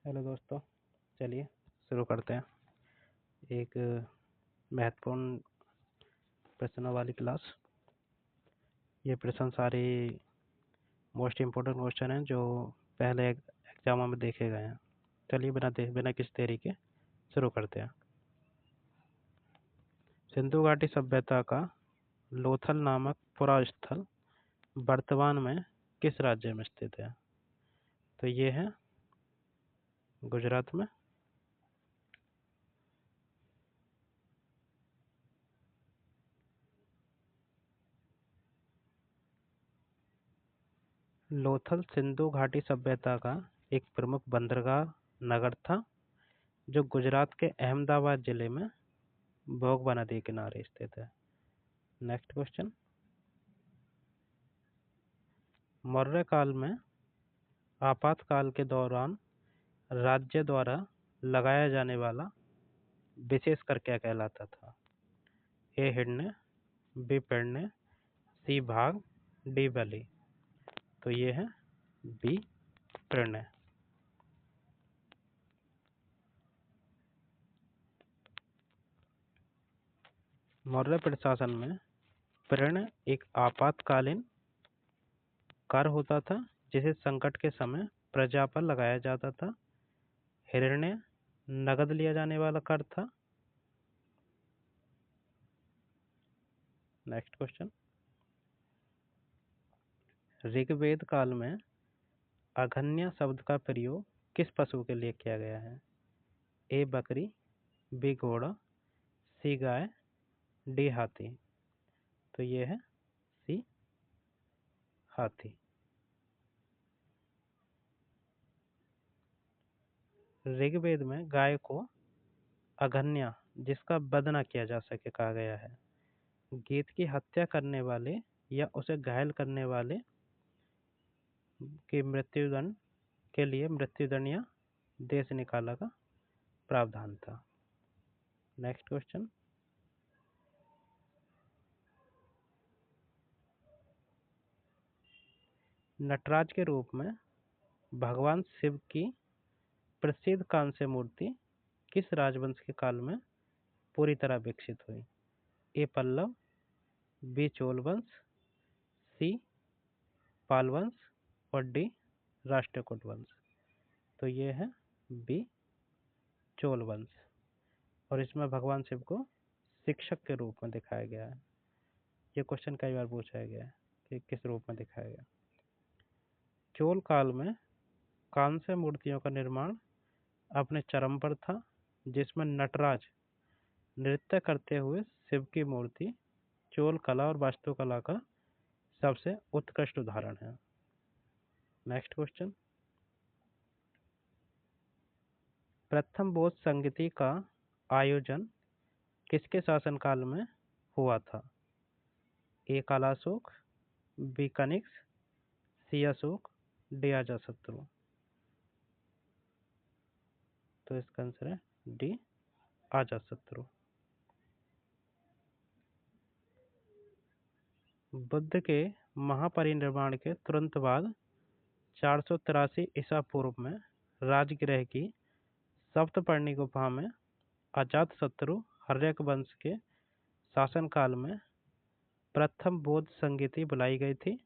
Hello दोस्तों, चलिए शुरू करते हैं एक महत्वपूर्ण प्रश्नों वाली क्लास। ये प्रश्न सारे मोस्ट इम्पोर्टेंट क्वेश्चन हैं जो पहले एग्जामों में देखे गए हैं। चलिए बिना किसी देरी के शुरू करते हैं। सिंधु घाटी सभ्यता का लोथल नामक पुरास्थल वर्तमान में किस राज्य में स्थित है? तो ये है गुजरात में। लोथल सिंधु घाटी सभ्यता का एक प्रमुख बंदरगाह नगर था जो गुजरात के अहमदाबाद जिले में भोगवा नदी के किनारे स्थित है। Next question. मौर्य काल में आपातकाल के दौरान राज्य द्वारा लगाया जाने वाला विशेष कर क्या कहलाता था? ए हिरण्य, बी पेड़ने, सी भाग, डी बलि। तो ये है बी पेड़ने। मौर्य प्रशासन में प्रण एक आपातकालीन कर होता था जिसे संकट के समय प्रजा पर लगाया जाता था। हिरण्य नगद लिया जाने वाला कर था। Next question. ऋग्वेद काल में अघन्या शब्द का प्रयोग किस पशु के लिए किया गया है? ए बकरी, बी घोड़ा, सी गाय, डी हाथी। तो ये है सी हाथी। ऋग्वेद में गाय को अघन्या जिसका वध न किया जा सके कहा गया है। गीत की हत्या करने वाले या उसे घायल करने वाले की मृत्युदंड के लिए मृत्युदंड या देश निकाला का प्रावधान था। Next question. नटराज के रूप में भगवान शिव की प्रसिद्ध कांस्य मूर्ति किस राजवंश के काल में पूरी तरह विकसित हुई? ए पल्लव, बी चोल वंश, सी पाल वंश और डी राष्ट्रकूट वंश। तो ये है बी चोल वंश और इसमें भगवान शिव को शिक्षक के रूप में दिखाया गया है। ये क्वेश्चन कई बार पूछा गया है कि किस रूप में दिखाया गया। चोल काल में कांस्य मूर्तियों का निर्माण अपने चरम पर था जिसमें नटराज नृत्य करते हुए शिव की मूर्ति चोल कला और वास्तुकला का सबसे उत्कृष्ट उदाहरण है। Next question. प्रथम बौद्ध संगीति का आयोजन किसके शासनकाल में हुआ था? ए कालाशोक, बी कनिष्क, सी अशोक, डी अजातशत्रु। तो इसका आंसर है डी अजातशत्रु। बुद्ध के महापरिनिर्वाण के तुरंत बाद 483 ईसा पूर्व में राजगृह की सप्तपर्णी गुफा में अजातशत्रु हर्यक वंश के शासनकाल में प्रथम बौद्ध संगीति बुलाई गई थी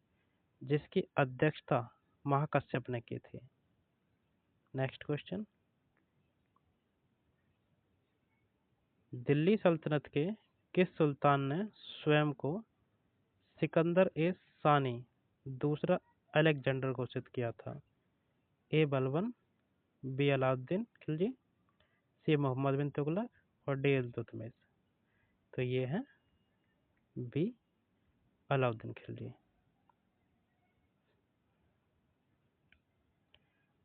जिसकी अध्यक्षता महाकश्यप ने की थी। Next question. दिल्ली सल्तनत के किस सुल्तान ने स्वयं को सिकंदर ए सानी दूसरा अलेक्जेंडर घोषित किया था? ए बलबन, बी अलाउद्दीन खिलजी, सी मोहम्मद बिन तुगलक और डी इल्तुतमिश। तो ये है बी अलाउद्दीन खिलजी।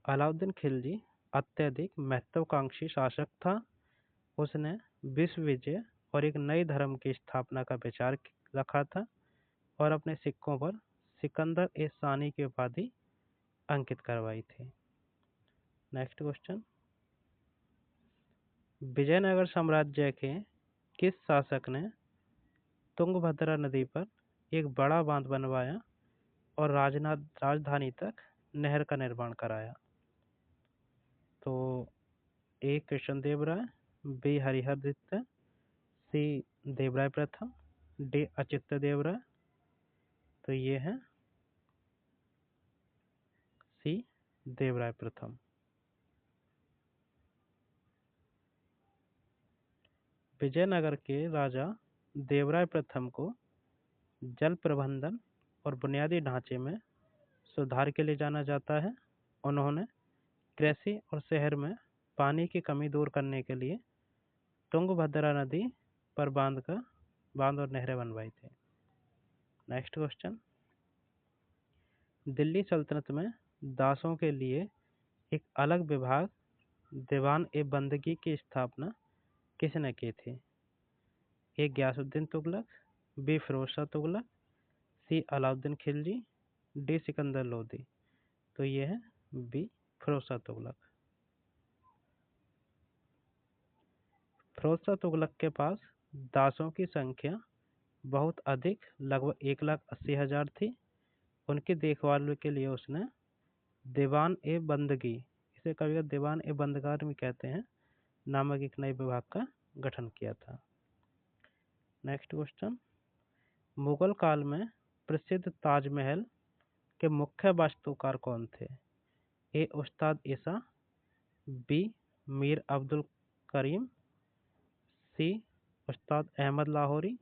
अलाउद्दीन खिलजी अत्यधिक महत्वाकांक्षी शासक था। उसने विश्व विजय और एक नए धर्म की स्थापना का विचार रखा था और अपने सिक्कों पर सिकंदर ए सानी की उपाधि अंकित करवाई थी। Next question. विजयनगर साम्राज्य के किस शासक ने तुंगभद्रा नदी पर एक बड़ा बांध बनवाया और राजधानी तक नहर का निर्माण कराया? तो ए कृष्णदेव राय, बी हरिहर द्वितीय, सी देवराय प्रथम, डी अच्युत देव राय। तो ये है सी देवराय प्रथम। विजयनगर के राजा देवराय प्रथम को जल प्रबंधन और बुनियादी ढांचे में सुधार के लिए जाना जाता है। उन्होंने कृषि और शहर में पानी की कमी दूर करने के लिए तुंगभद्रा नदी पर बांध और नहरें बनवाई थी। नेक्स्ट क्वेश्चन, दिल्ली सल्तनत में दासों के लिए एक अलग विभाग दीवान ए बंदगी की स्थापना किसने की थी? ए गयासुद्दीन तुगलक, बी फिरोज शाह तुगलक, सी अलाउद्दीन खिलजी, डी सिकंदर लोदी। तो ये है बी फिरोज शाह तुगलक। फिरोज शाह तुगलक के पास दासों की संख्या बहुत अधिक, लगभग 1,80,000 थी। उनकी देखभाल के लिए उसने दीवान ए बंदगी, इसे कभी कभी दीवान ए बंदगार भी कहते हैं, नामक एक नए विभाग का गठन किया था। नेक्स्ट क्वेश्चन, मुगल काल में प्रसिद्ध ताजमहल के मुख्य वास्तुकार कौन थे? ए उस्ताद ईसा, बी मीर अब्दुल करीम, सी उस्ताद अहमद लाहौरी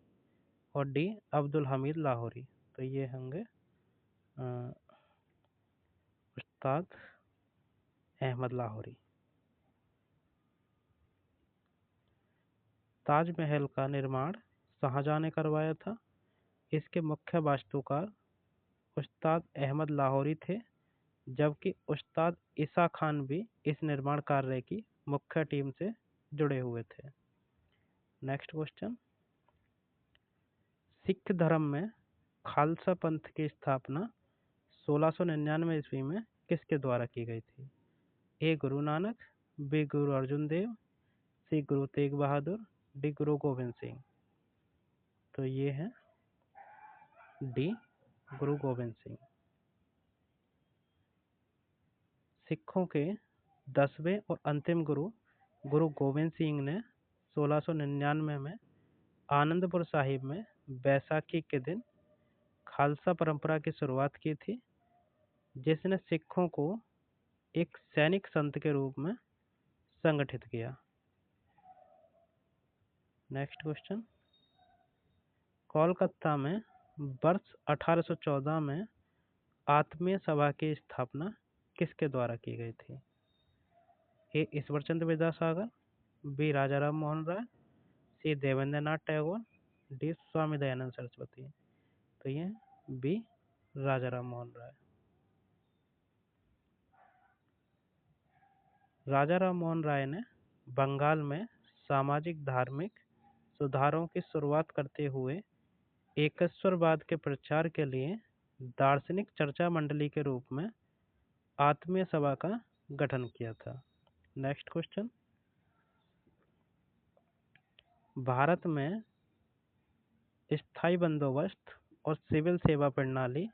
और डी अब्दुल हमीद लाहौरी। तो ये होंगे उस्ताद अहमद लाहौरी। ताजमहल का निर्माण शाहजहां ने करवाया था। इसके मुख्य वास्तुकार उस्ताद अहमद लाहौरी थे, जबकि उस्ताद ईसा खान भी इस निर्माण कार्य की मुख्य टीम से जुड़े हुए थे। नेक्स्ट क्वेश्चन, सिख धर्म में खालसा पंथ की स्थापना 1699 ईस्वी में किसके द्वारा की गई थी? ए गुरु नानक, बी गुरु अर्जुन देव, सी गुरु तेग बहादुर, डी गुरु गोविंद सिंह। तो ये है डी गुरु गोविंद सिंह। सिखों के 10वें और अंतिम गुरु गुरु गोविंद सिंह ने 1699 में आनंदपुर साहिब में बैसाखी के दिन खालसा परंपरा की शुरुआत की थी, जिसने सिखों को एक सैनिक संत के रूप में संगठित किया। नेक्स्ट क्वेश्चन, कोलकाता में वर्ष 1814 में आत्मीय सभा की स्थापना किसके द्वारा की गई थी? ए ईश्वरचंद्र विद्यासागर, बी राजाराम मोहन राय, सी देवेंद्र नाथ टैगोर, डी स्वामी दयानंद सरस्वती। तो ये बी राजाराम मोहन राय। राजाराम मोहन राय ने बंगाल में सामाजिक धार्मिक सुधारों की शुरुआत करते हुए एकेश्वरवाद के प्रचार के लिए दार्शनिक चर्चा मंडली के रूप में आत्मीय सभा का गठन किया था। नेक्स्ट क्वेश्चन, भारत में स्थायी बंदोबस्त और सिविल सेवा प्रणाली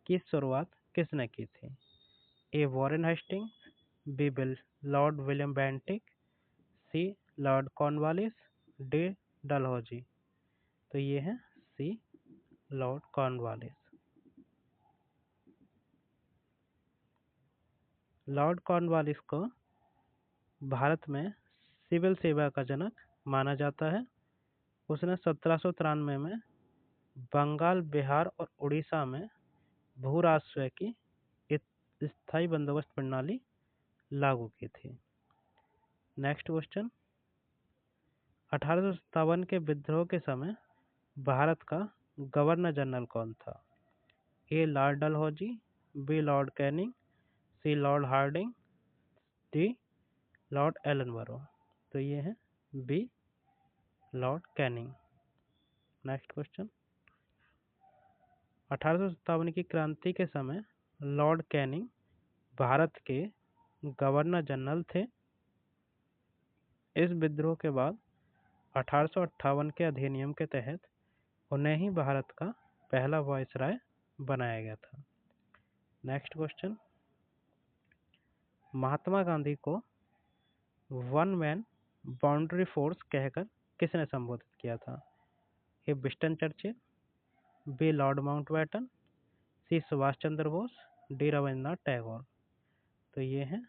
की शुरुआत किसने की थी? A Warren Hastings, B Lord William Bentinck, C Lord Cornwallis, D Dalhousie. तो ये है C Lord Cornwallis. Lord Cornwallis को भारत में सिविल सेवा का जनक माना जाता है। उसने 1793 में बंगाल, बिहार और उड़ीसा में भू राजस्व की स्थायी बंदोबस्त प्रणाली लागू की थी। नेक्स्ट क्वेश्चन, 1857 के विद्रोह के समय भारत का गवर्नर जनरल कौन था? A Lord Dalhousie, B Lord Canning, C Lord Hardinge, D Lord Ellenborough. तो ये है B Lord Canning. Next question, 1857 की क्रांति के समय लॉर्ड कैनिंग भारत के गवर्नर जनरल थे। इस विद्रोह के बाद 1858 के अधिनियम के तहत उन्हें ही भारत का पहला वायसराय बनाया गया था। नेक्स्ट क्वेश्चन, महात्मा गांधी को वन मैन बाउंड्री फोर्स कहकर किसने संबोधित किया था? A Winston Churchill, B Lord Mountbatten, C Subhash Chandra Bose, D Rabindranath Tagore. तो ये है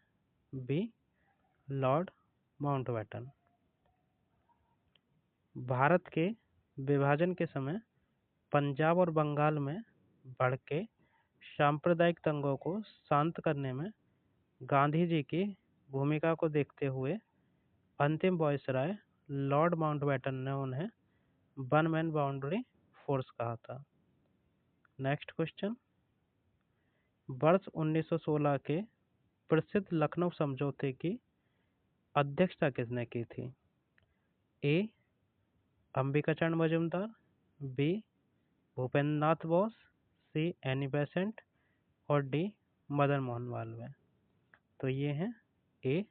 बी लॉर्ड माउंटबेटन। भारत के विभाजन के समय पंजाब और बंगाल में भड़के सांप्रदायिक दंगों को शांत करने में गांधी जी की भूमिका को देखते हुए अंतिम वायसराय लॉर्ड माउंटबेटन ने उन्हें वन मैन बाउंड्री फोर्स कहा था। नेक्स्ट क्वेश्चन, वर्ष 1916 के प्रसिद्ध लखनऊ समझौते की अध्यक्षता किसने की थी? ए Ambikacharan Majumdar, B Bhupendra Nath Bose, see Annie Besant और डी मदन मोहन मालवीय। तो ये है ए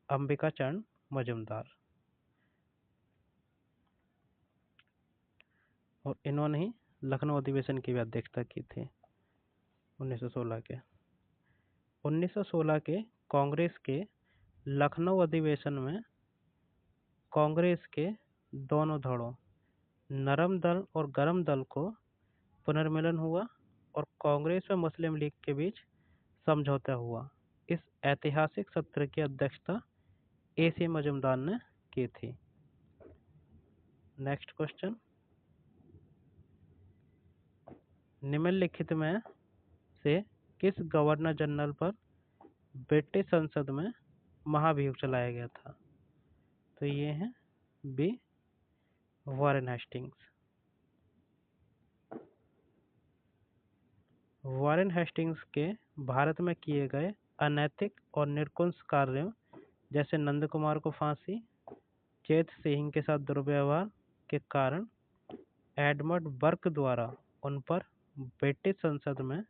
अंबिकाचरण मजूमदार, और इन्होंने ही लखनऊ अधिवेशन की भी अध्यक्षता की थी 1916 के। 1916 के कांग्रेस के लखनऊ अधिवेशन में कांग्रेस के दोनों धड़ों नरम दल और गरम दल को पुनर्मिलन हुआ और कांग्रेस व मुस्लिम लीग के बीच समझौता हुआ। इस ऐतिहासिक सत्र की अध्यक्षता ए सी मजूमदार ने की थी। नेक्स्ट क्वेश्चन, निम्नलिखित में से किस गवर्नर जनरल पर ब्रिटिश संसद में महाभियोग चलाया गया था? तो ये है B Warren Hastings. Warren Hastings के भारत में किए गए अनैतिक और निरकुश कार्यों जैसे नंद कुमार को फांसी, चेत सिंह के साथ दुर्व्यवहार के कारण एडमंड बर्क द्वारा उन पर ब्रिटिश संसद में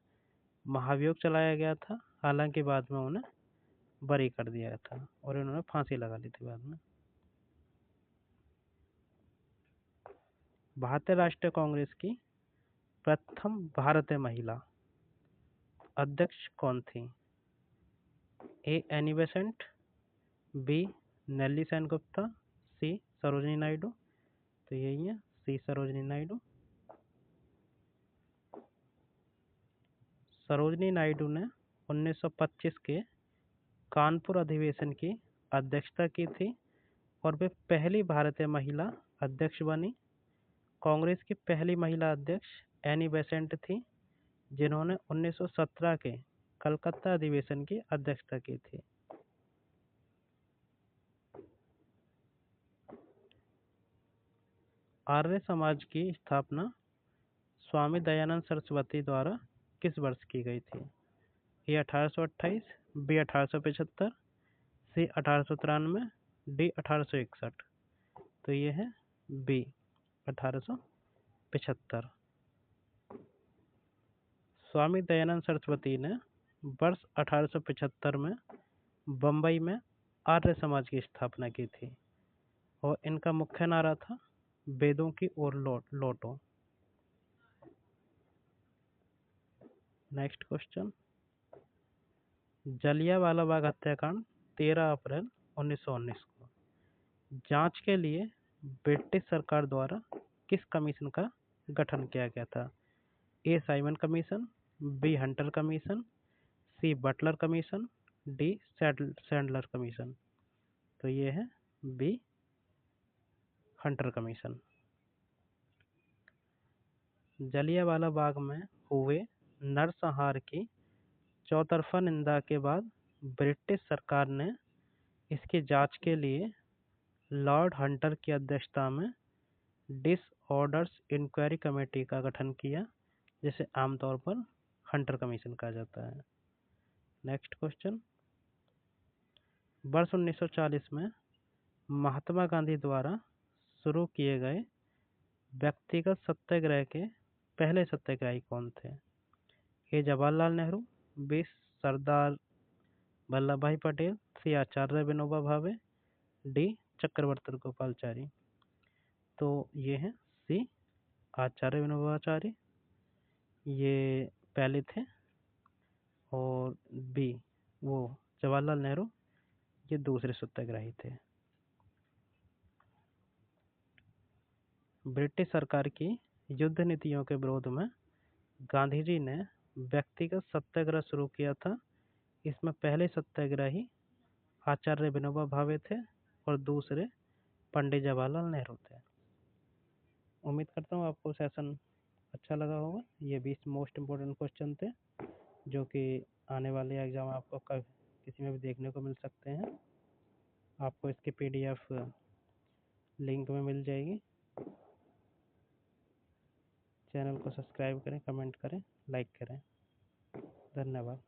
महाभियोग चलाया गया था। हालांकि बाद में उन्हें बरी कर दिया था और इन्होंने फांसी लगा ली थी बाद में। भारतीय राष्ट्रीय कांग्रेस की प्रथम भारतीय महिला अध्यक्ष कौन थी? ए एनी बेसेंट, बी नेल्ली सेनगुप्ता, सी सरोजिनी नायडू। तो यही है सी सरोजिनी नायडू। सरोजिनी नायडू ने 1925 के कानपुर अधिवेशन की अध्यक्षता की थी और वे पहली भारतीय महिला अध्यक्ष बनी। कांग्रेस की पहली महिला अध्यक्ष एनी बेसेंट थी जिन्होंने 1917 के कलकत्ता अधिवेशन की अध्यक्षता की थी। आर्य समाज की स्थापना स्वामी दयानंद सरस्वती द्वारा किस वर्ष की गई थी? ए 1828, बी 1875, सी 1893, डी 1861। तो ये है बी 1875। स्वामी दयानंद सरस्वती ने वर्ष 1875 में बम्बई में आर्य समाज की स्थापना की थी और इनका मुख्य नारा था वेदों की ओर लौटो। नेक्स्ट क्वेश्चन, जलियांवाला बाग हत्याकांड 13 अप्रैल 1919 को जांच के लिए ब्रिटिश सरकार द्वारा किस कमीशन का गठन किया गया था? A Simon commission, B Hunter commission, C Butler commission, D Sandler commission. तो ये है B Hunter commission. Jallianwala Bagh में हुए नरसंहार की चौतरफा निंदा के बाद ब्रिटिश सरकार ने इसकी जांच के लिए लॉर्ड हंटर की अध्यक्षता में डिसऑर्डर्स इंक्वायरी कमेटी का गठन किया जिसे आमतौर पर हंटर कमीशन कहा जाता है। नेक्स्ट क्वेश्चन, वर्ष 1940 में महात्मा गांधी द्वारा शुरू किए गए व्यक्तिगत सत्याग्रह के पहले सत्याग्रही कौन थे? ए जवाहरलाल नेहरू, बी सरदार वल्लभ भाई पटेल, सी आचार्य विनोबा भावे, डी चक्रवर्ती गोपालाचारी। तो ये है सी आचार्य विनोबाचार्य, ये पहले थे, और बी वो जवाहरलाल नेहरू ये दूसरे सत्याग्रही थे। ब्रिटिश सरकार की युद्ध नीतियों के विरोध में गांधी जी ने व्यक्तिगत सत्याग्रह शुरू किया था। इसमें पहले सत्याग्रही आचार्य विनोबा भावे थे और दूसरे पंडित जवाहरलाल नेहरू थे। उम्मीद करता हूँ आपको सेशन अच्छा लगा होगा। ये 20 मोस्ट इम्पोर्टेंट क्वेश्चन थे जो कि आने वाले एग्जाम आपको किसी में भी देखने को मिल सकते हैं। आपको इसकी PDF लिंक में मिल जाएगी। चैनल को सब्सक्राइब करें, कमेंट करें, लाइक करें। धन्यवाद।